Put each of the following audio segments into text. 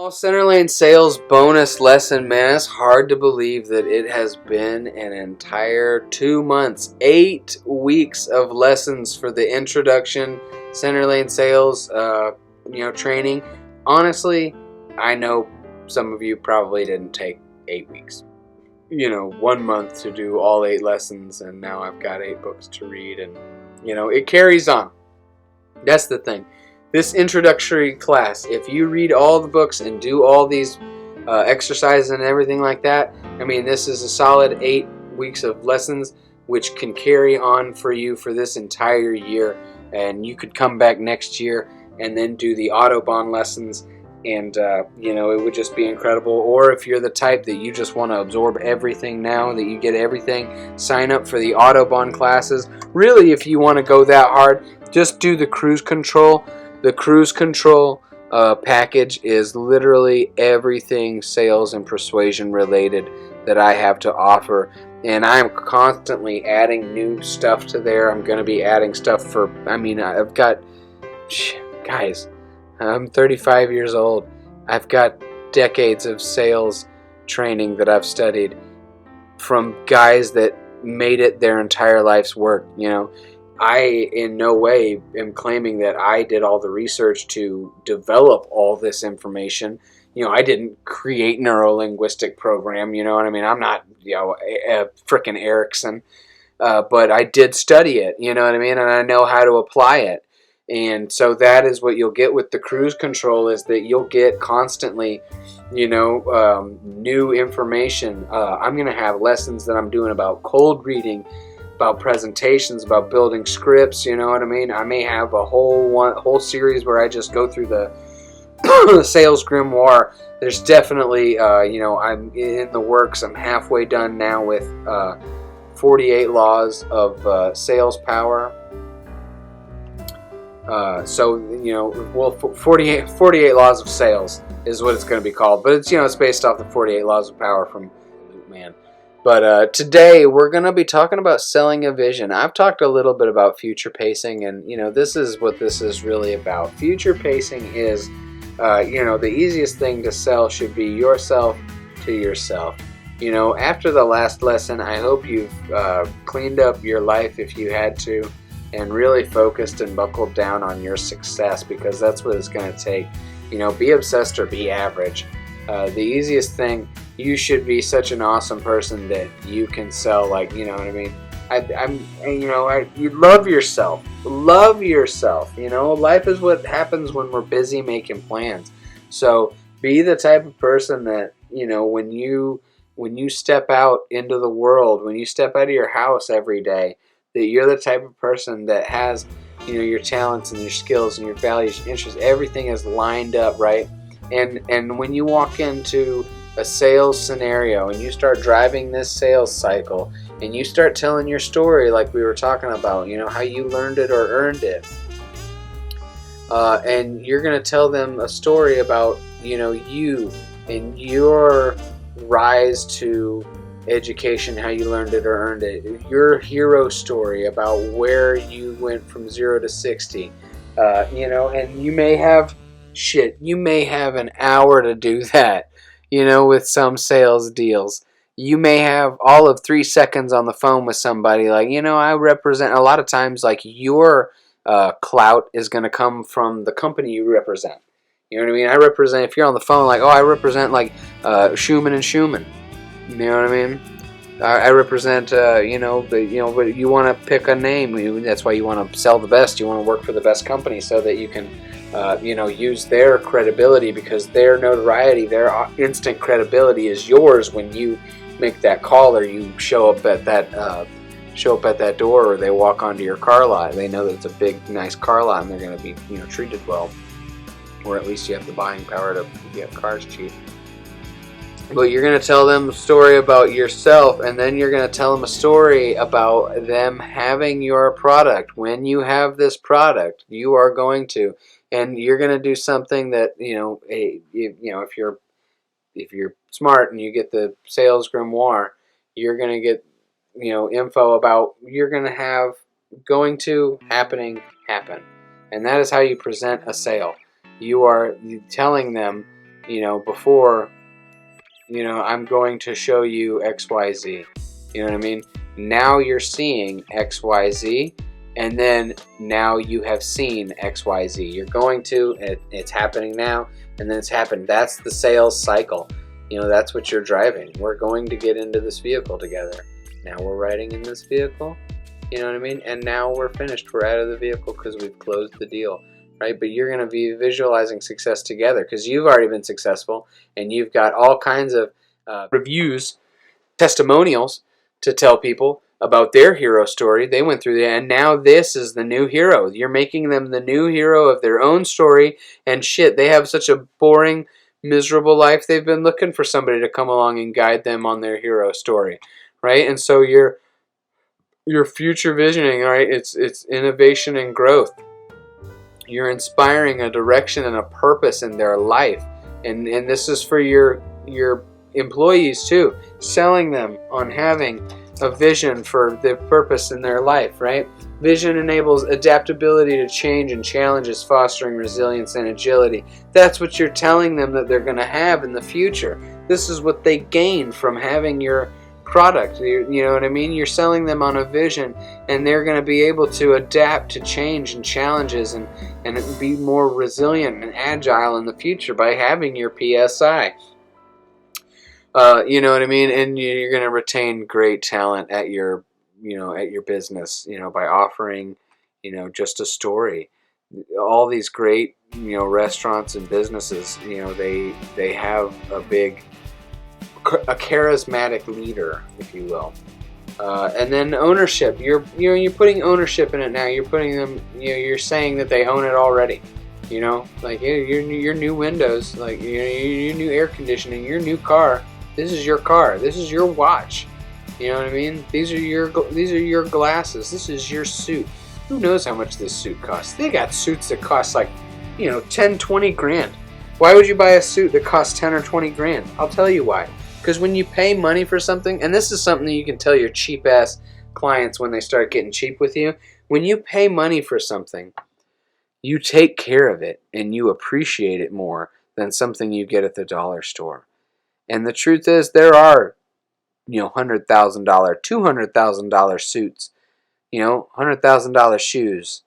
Well, Center Lane Sales bonus lesson, man, it's hard to believe that it has been an entire 2 months, 8 weeks of lessons for the introduction Center Lane Sales, training. Honestly, I know some of you probably didn't take 8 weeks. 1 month to do all 8 lessons, and now I've got 8 books to read, and, it carries on. That's the thing. This introductory class, if you read all the books and do all these exercises and everything like that, I mean, this is a solid 8 weeks of lessons, which can carry on for you for this entire year. And you could come back next year and then do the Autobahn lessons, and it would just be incredible. Or if you're the type that you just want to absorb everything now, that you get everything, sign up for the Autobahn classes. Really, if you want to go that hard, just do the cruise control. The cruise control package is literally everything sales and persuasion related that I have to offer. And I'm constantly adding new stuff to there. I'm going to be adding stuff I've got, guys, I'm 35 years old. I've got decades of sales training that I've studied from guys that made it their entire life's work, I in no way am claiming that I did all the research to develop all this information. I didn't create neuro-linguistic program, you know what I mean? I'm not, a frickin' Erickson, but I did study it, you know what I mean? And I know how to apply it. And so that is what you'll get with the cruise control, is that you'll get constantly, new information. I'm going to have lessons that I'm doing about cold reading, about presentations, about building scripts, you know what I mean? I may have a whole series where I just go through the sales grimoire. There's definitely, I'm in the works. I'm halfway done now with 48 laws of sales power. 48 laws of sales is what it's going to be called. But it's based off the 48 laws of power from man. But today we're going to be talking about selling a vision. I've talked a little bit about future pacing, and this is what this is really about. Future pacing is, the easiest thing to sell should be yourself to yourself. After the last lesson, I hope you've cleaned up your life if you had to, and really focused and buckled down on your success, because that's what it's going to take. Be obsessed or be average. The easiest thing, you should be such an awesome person that you can sell, you know what I mean? You love yourself. Love yourself. Life is what happens when we're busy making plans. So be the type of person that, when you step out into the world, when you step out of your house every day, that you're the type of person that has, your talents and your skills and your values, your interests, everything is lined up, right? And when you walk into a sales scenario and you start driving this sales cycle and you start telling your story like we were talking about, how you learned it or earned it, and you're going to tell them a story about, you and your rise to education, how you learned it or earned it, your hero story about where you went from 0 to 60, and you may have an hour to do that, with some sales deals. You may have all of 3 seconds on the phone with somebody, I represent, a lot of times, your clout is going to come from the company you represent. You know what I mean? I represent, if you're on the phone, I represent, Schumann and Schumann. You know what I mean? I represent, but you want to pick a name. That's why you want to sell the best. You want to work for the best company so that you can, use their credibility, because their notoriety, their instant credibility is yours when you make that call, or you show up at that door, or they walk onto your car lot. They know that it's a big, nice car lot, and they're going to be, treated well, or at least you have the buying power to get cars cheap. But you're going to tell them a story about yourself, and then you're going to tell them a story about them having your product. When you have this product, you are going to, and you're going to do something that, if you're smart and you get the sales grimoire, you're going to get, info about you're going to have happen. And that is how you present a sale. You are telling them, before, I'm going to show you XYZ. You know what I mean? Now you're seeing XYZ, and then now you have seen XYZ. You're going to, it's happening now, and then it's happened. That's the sales cycle. That's what you're driving. We're going to get into this vehicle together. Now we're riding in this vehicle. You know what I mean? And now we're finished. We're out of the vehicle because we've closed the deal. Right? But you're going to be visualizing success together because you've already been successful, and you've got all kinds of reviews, testimonials to tell people about their hero story. They went through that, and now this is the new hero. You're making them the new hero of their own story, and shit, they have such a boring, miserable life. They've been looking for somebody to come along and guide them on their hero story, right? And so your future visioning, right? It's innovation and growth. You're inspiring a direction and a purpose in their life, and this is for your employees too. Selling them on having a vision for the purpose in their life, right? Vision enables adaptability to change and challenges, fostering resilience and agility. That's what you're telling them that they're going to have in the future. This is what they gain from having your product. You know what I mean? You're selling them on a vision, and they're going to be able to adapt to change and challenges and be more resilient and agile in the future by having your PSI. You know what I mean? And you're going to retain great talent at your business, by offering, just a story. All these great, restaurants and businesses, they have a charismatic leader, if you will. And then ownership. You're putting ownership in it now. You're putting them. You're saying that they own it already. Like your new windows, like your new air conditioning, your new car. This is your car. This is your watch. You know what I mean? These are your glasses. This is your suit. Who knows how much this suit costs? They got suits that cost like, 10, 20 grand. Why would you buy a suit that costs 10 or 20 grand? I'll tell you why. Because when you pay money for something, and this is something that you can tell your cheap ass clients when they start getting cheap with you, when you pay money for something, you take care of it and you appreciate it more than something you get at the dollar store. And the truth is, there are, $100,000, $200,000 suits, $100,000 shoes,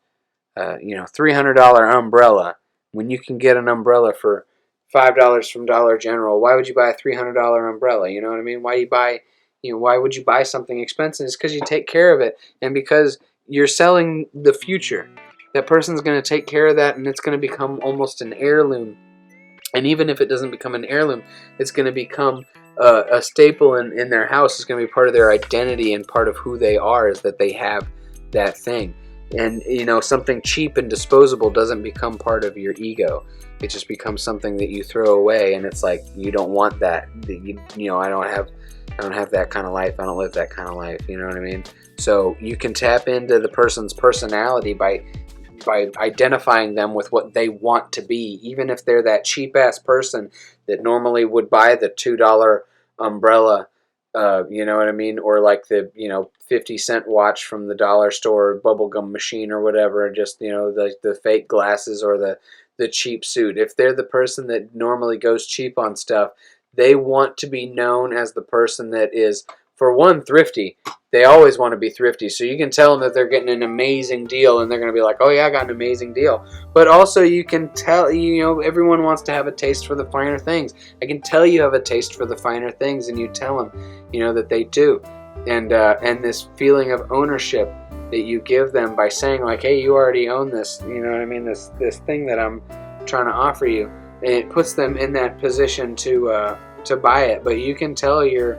$300 umbrella. When you can get an umbrella for $5 from Dollar General, why would you buy a $300 umbrella? You know what I mean? Why would you buy something expensive? It's because you take care of it, and because you're selling the future. That person's going to take care of that, and it's going to become almost an heirloom. And even if it doesn't become an heirloom, it's going to become a staple in their house. It's going to be part of their identity, and part of who they are is that they have that thing. And, something cheap and disposable doesn't become part of your ego. It just becomes something that you throw away, and it's like, you don't want that. I don't have that kind of life. I don't live that kind of life. You know what I mean? So you can tap into the person's personality by identifying them with what they want to be, even if they're that cheap ass person that normally would buy the $2 umbrella, you know what I mean, or like the 50-cent watch from the dollar store, bubblegum machine or whatever, just the fake glasses or the cheap suit. If they're the person that normally goes cheap on stuff, they want to be known as the person that is, for one, thrifty. They always want to be thrifty, so you can tell them that they're getting an amazing deal, and they're going to be like, oh yeah, I got an amazing deal. But also you can tell, everyone wants to have a taste for the finer things. I can tell you have a taste for the finer things, and you tell them, that they do. And this feeling of ownership that you give them by saying like, hey, you already own this, you know what I mean, this thing that I'm trying to offer you, and it puts them in that position to buy it. But you can tell your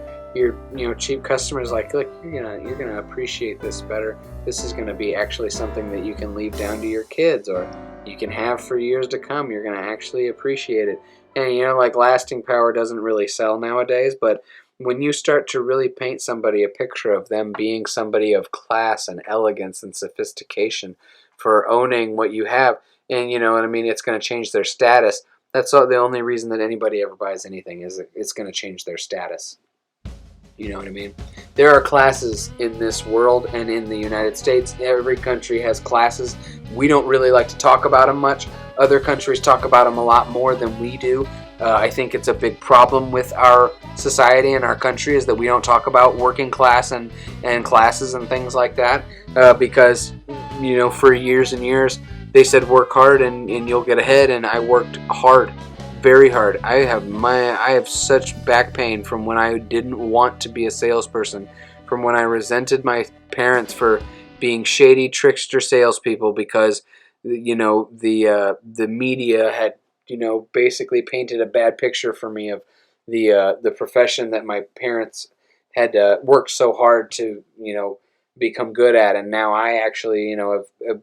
cheap customers, like, look, you're gonna appreciate this better. This is gonna be actually something that you can leave down to your kids, or you can have for years to come. You're gonna actually appreciate it. And like lasting power doesn't really sell nowadays, but when you start to really paint somebody a picture of them being somebody of class and elegance and sophistication for owning what you have, and you know what I mean, it's going to change their status. That's the only reason that anybody ever buys anything, is it's going to change their status. You know what I mean? There are classes in this world and in the United States. Every country has classes. We don't really like to talk about them much. Other countries talk about them a lot more than we do. I think it's a big problem with our society and our country is that we don't talk about working class and classes and things like that, because, you know, for years and years they said work hard and you'll get ahead, and I worked hard, very hard. I have such back pain from when I didn't want to be a salesperson, from when I resented my parents for being shady trickster salespeople because, you know, the media had, you know, basically painted a bad picture for me of the profession that my parents had worked so hard to, you know, become good at. And now I actually, you know, have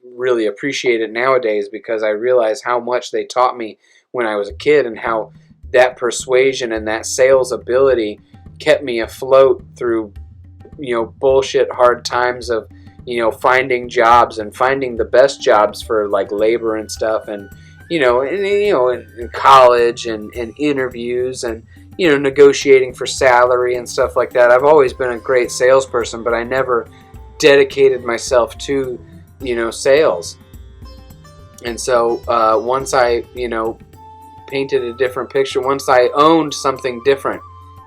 really appreciate it nowadays because I realize how much they taught me when I was a kid, and how that persuasion and that sales ability kept me afloat through, you know, bullshit hard times of, you know, finding jobs and finding the best jobs for like labor and stuff, and you know, in college and interviews and, you know, negotiating for salary and stuff like that. I've always been a great salesperson, but I never dedicated myself to, you know, sales. And so once I, you know, painted a different picture, once I owned something different,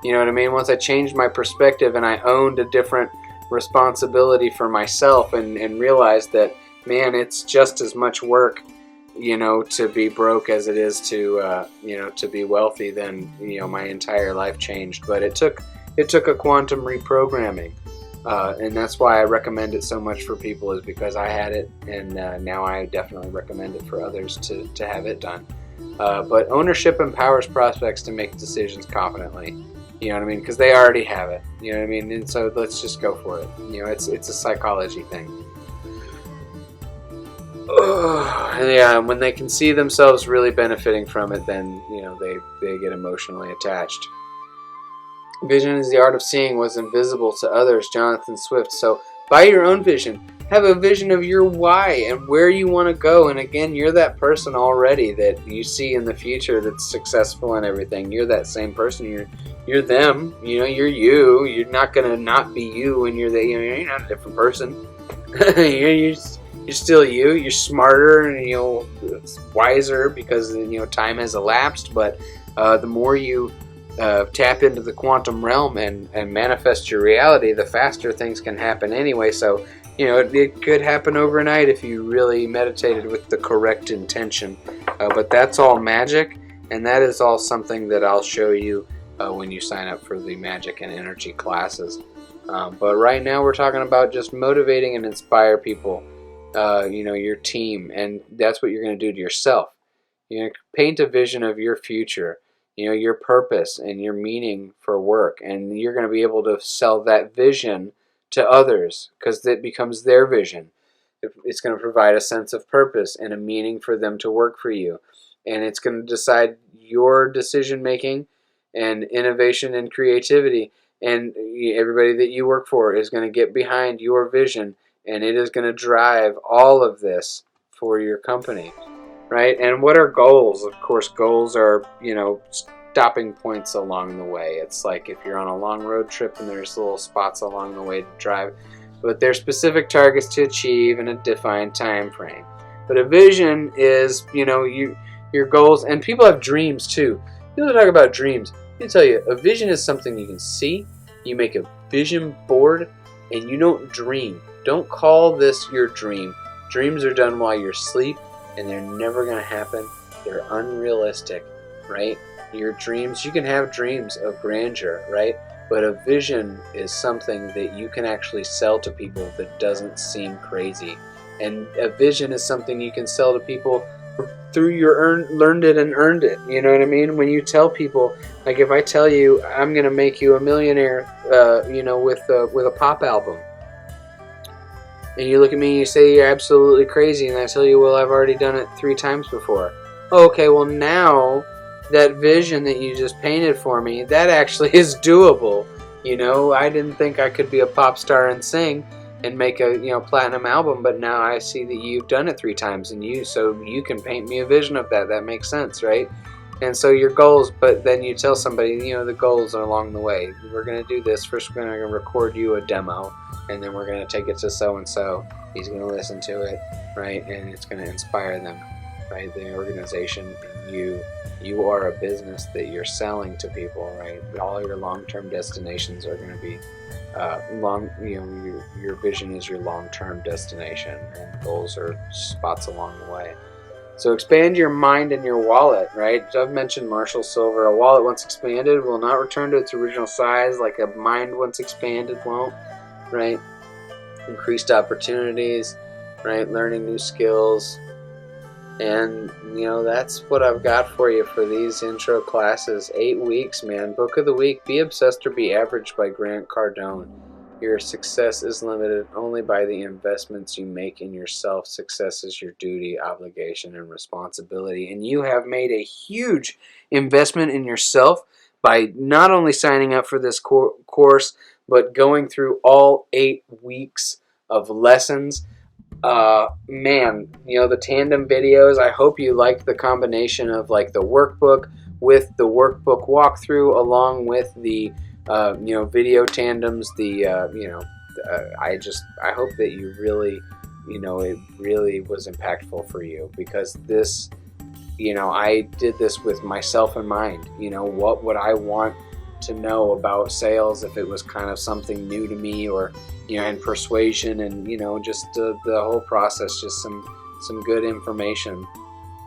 you know what I mean? Once I changed my perspective and I owned a different responsibility for myself and realized that, man, it's just as much work, you know, to be broke as it is to, you know, to be wealthy, then, you know, my entire life changed. But it took a quantum reprogramming. And that's why I recommend it so much for people, is because I had it, and now I definitely recommend it for others to have it done. But ownership empowers prospects to make decisions confidently. You know what I mean? Because they already have it. You know what I mean? And so let's just go for it. You know, it's a psychology thing. And yeah, when they can see themselves really benefiting from it, then, you know, they get emotionally attached. Vision is the art of seeing what's invisible to others, Jonathan Swift. So buy your own vision. Have a vision of your why and where you want to go. And again, you're that person already that you see in the future that's successful and everything. You're that same person. You're them. You know, you're you. You're not gonna not be you when you're you know, you're not a different person. You're still you. You're smarter and, you know, wiser because, you know, time has elapsed. But the more you tap into the quantum realm and manifest your reality, the faster things can happen anyway. So, you know, it could happen overnight if you really meditated with the correct intention. But that's all magic, and that is all something that I'll show you when you sign up for the magic and energy classes. But right now we're talking about just motivating and inspire people, you know, your team, and that's what you're going to do to yourself. You're going to paint a vision of your future, you know, your purpose and your meaning for work, and you're going to be able to sell that vision to others because it becomes their vision. It's going to provide a sense of purpose and a meaning for them to work for you, and it's going to decide your decision making and innovation and creativity, and everybody that you work for is going to get behind your vision, and it is going to drive all of this for your company. Right? And what are goals? Of course, goals are, you know, stopping points along the way. It's like if you're on a long road trip and there's little spots along the way to drive, but there's specific targets to achieve in a defined time frame. But a vision is, you know, your goals, and people have dreams too. People talk about dreams. Let me tell you, a vision is something you can see. You make a vision board, and you don't dream. Don't call this your dream. Dreams are done while you're asleep, and they're never going to happen. They're unrealistic, right? Your dreams, you can have dreams of grandeur, right? But a vision is something that you can actually sell to people that doesn't seem crazy. And a vision is something you can sell to people through your learned it and earned it. You know what I mean? When you tell people, like if I tell you I'm going to make you a millionaire, you know, with a pop album, and you look at me and you say you're absolutely crazy, and I tell you, well, I've already done it 3 times before. Oh, okay, well now that vision that you just painted for me, that actually is doable. You know, I didn't think I could be a pop star and sing and make a, you know, platinum album, but now I see that you've done it 3 times, and so you can paint me a vision of that. That makes sense, right? And so your goals, but then you tell somebody, you know, the goals are along the way. We're going to do this. First, we're going to record you a demo, and then we're going to take it to so-and-so. He's going to listen to it, right? And it's going to inspire them. right? The organization, you are a business that you're selling to people, right? All your long-term destinations are going to be your vision is your long-term destination, and goals are spots along the way. So expand your mind and your wallet, right? Doug mentioned Marshall Silver. A wallet once expanded will not return to its original size, like a mind once expanded won't, right? Increased opportunities, right? Learning new skills. And, that's what I've got for you for these intro classes. 8 weeks, man. Book of the week, Be Obsessed or Be Average by Grant Cardone. Your success is limited only by the investments you make in yourself. Success is your duty, obligation, and responsibility. And you have made a huge investment in yourself by not only signing up for this course, but going through all 8 weeks of lessons. Man, the tandem videos, I hope you like the combination of like the workbook with the workbook walkthrough along with the video tandems. I hope that you really, it really was impactful for you, because this, I did this with myself in mind. What would I want to know about sales if it was kind of something new to me, or and persuasion, and just the whole process, just some good information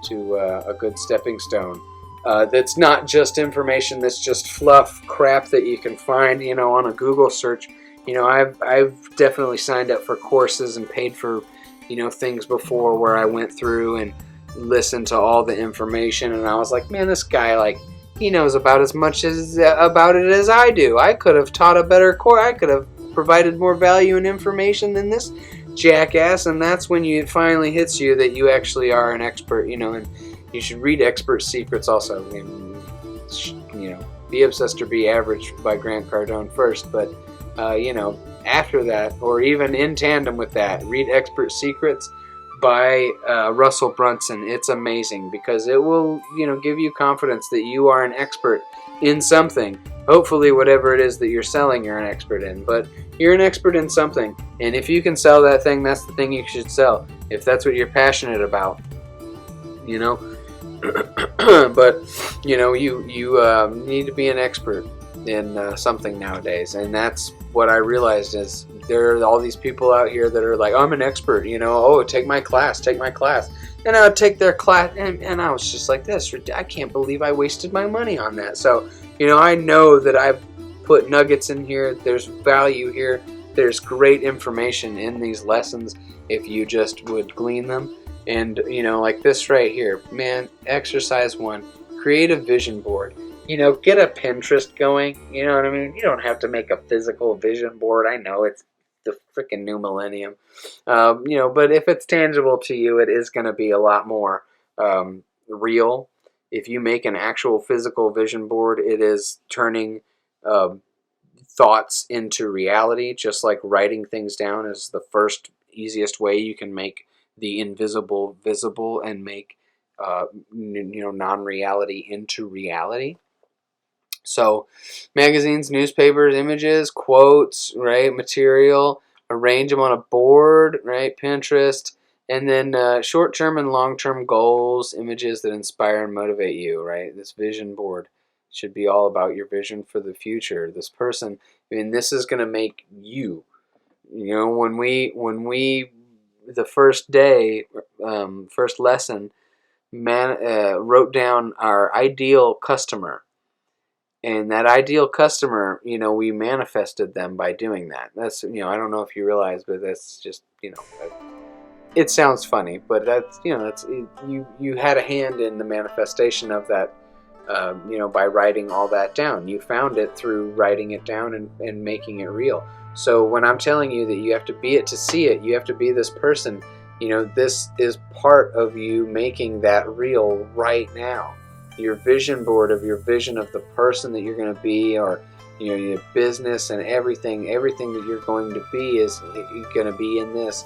to a good stepping stone. That's not just information that's just fluff crap that you can find on a Google search. I've definitely signed up for courses and paid for things before where I went through and listened to all the information, and I was like, man, this guy, he knows about as much about it as I do. I could have taught a better course. I could have provided more value and information than this jackass. And that's when it finally hits you that you actually are an expert, and you should read Expert Secrets also. Be Obsessed or Be Average by Grant Cardone first, but after that, or even in tandem with that, read Expert Secrets by Russell Brunson. It's amazing, because it will give you confidence that you are an expert in something. Hopefully whatever it is that you're selling, you're an expert in, but you're an expert in something, and if you can sell that thing, that's the thing you should sell, if that's what you're passionate about. But you need to be an expert in something nowadays, and that's what I realized is there are all these people out here that are like, I'm an expert, take my class, and I would take their class, and I was just like, I can't believe I wasted my money on that. So I know that I've put nuggets in here, there's value here, there's great information in these lessons if you just would glean them. And like this right here, man, exercise 1, create a vision board. Get a Pinterest going. You know what I mean? You don't have to make a physical vision board. I know it's the freaking new millennium. But if it's tangible to you, it is going to be a lot more real. If you make an actual physical vision board, it is turning thoughts into reality, just like writing things down is the first easiest way you can make the invisible visible and make non-reality into reality. So magazines, newspapers, images, quotes, right, material, arrange them on a board, right, Pinterest, and then short-term and long-term goals, images that inspire and motivate you, right? This vision board should be all about your vision for the future. This person, this is going to make you, when we the first day, first lesson, wrote down our ideal customer. And that ideal customer, we manifested them by doing that. That's, I don't know if you realize, but that's just, it sounds funny, but that's, that's, you had a hand in the manifestation of that, by writing all that down. You found it through writing it down and making it real. So when I'm telling you that you have to be it to see it, you have to be this person, this is part of you making that real right now. Your vision board of your vision of the person that you're going to be, or your business and everything that you're going to be is going to be in this,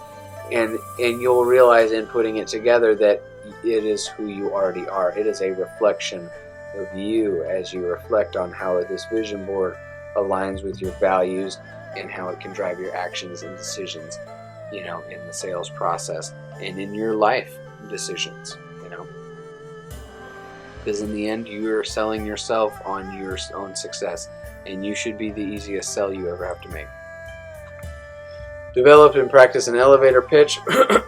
and you'll realize in putting it together that it is who you already are. It is a reflection of you as you reflect on how this vision board aligns with your values and how it can drive your actions and decisions, in the sales process and in your life decisions. Because in the end, you are selling yourself on your own success, and you should be the easiest sell you ever have to make. Develop and practice an elevator pitch.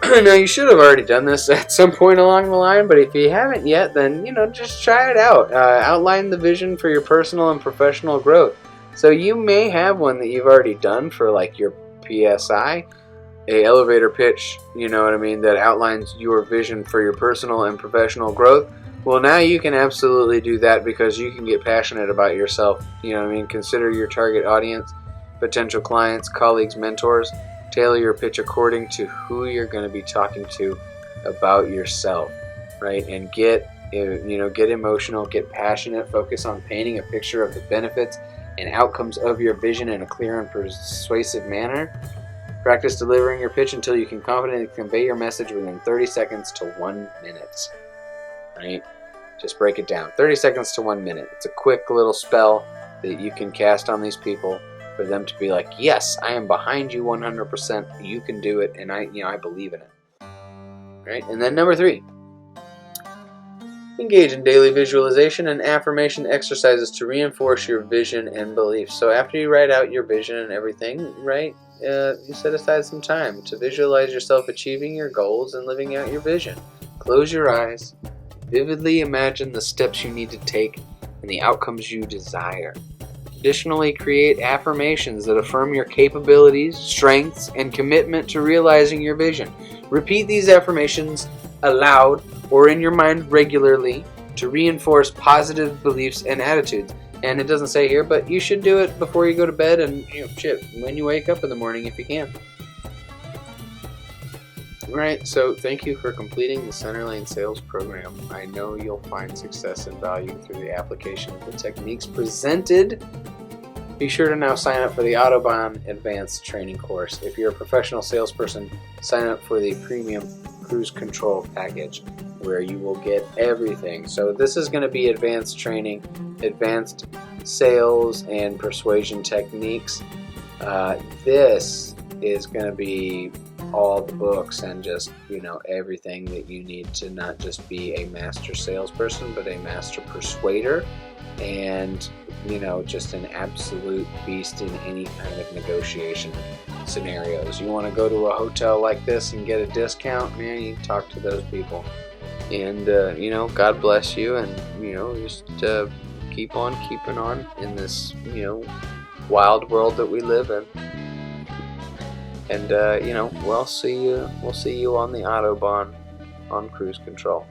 Now, you should have already done this at some point along the line, but if you haven't yet, then just try it out. Outline the vision for your personal and professional growth. So you may have one that you've already done for like your PSI, a elevator pitch, that outlines your vision for your personal and professional growth. Well, now you can absolutely do that because you can get passionate about yourself. Consider your target audience, potential clients, colleagues, mentors. Tailor your pitch according to who you're going to be talking to about yourself, right? And get emotional, get passionate, focus on painting a picture of the benefits and outcomes of your vision in a clear and persuasive manner. Practice delivering your pitch until you can confidently convey your message within 30 seconds to 1 minute. Right? Just break it down. 30 seconds to 1 minute. It's a quick little spell that you can cast on these people for them to be like, yes, I am behind you 100%. You can do it, and I believe in it. Right? And then number 3. Engage in daily visualization and affirmation exercises to reinforce your vision and beliefs. So after you write out your vision and everything, right, you set aside some time to visualize yourself achieving your goals and living out your vision. Close your eyes. Vividly imagine the steps you need to take and the outcomes you desire. Additionally, create affirmations that affirm your capabilities, strengths, and commitment to realizing your vision. Repeat these affirmations aloud or in your mind regularly to reinforce positive beliefs and attitudes. And it doesn't say here, but you should do it before you go to bed and when you wake up in the morning if you can. Alright, so thank you for completing the Canter Lane Sales program. I know you'll find success and value through the application of the techniques presented. Be sure to now sign up for the Autobahn Advanced Training course. If you're a professional salesperson, sign up for the Premium Cruise Control package, where you will get everything. So this is going to be advanced training, advanced sales and persuasion techniques. This is going to be all the books and just everything that you need to not just be a master salesperson, but a master persuader, and just an absolute beast in any kind of negotiation scenarios. You want to go to a hotel like this and get a discount, man, you talk to those people. And God bless you, and just keep on keeping on in this wild world that we live in. And we'll see you on the Autobahn on cruise control.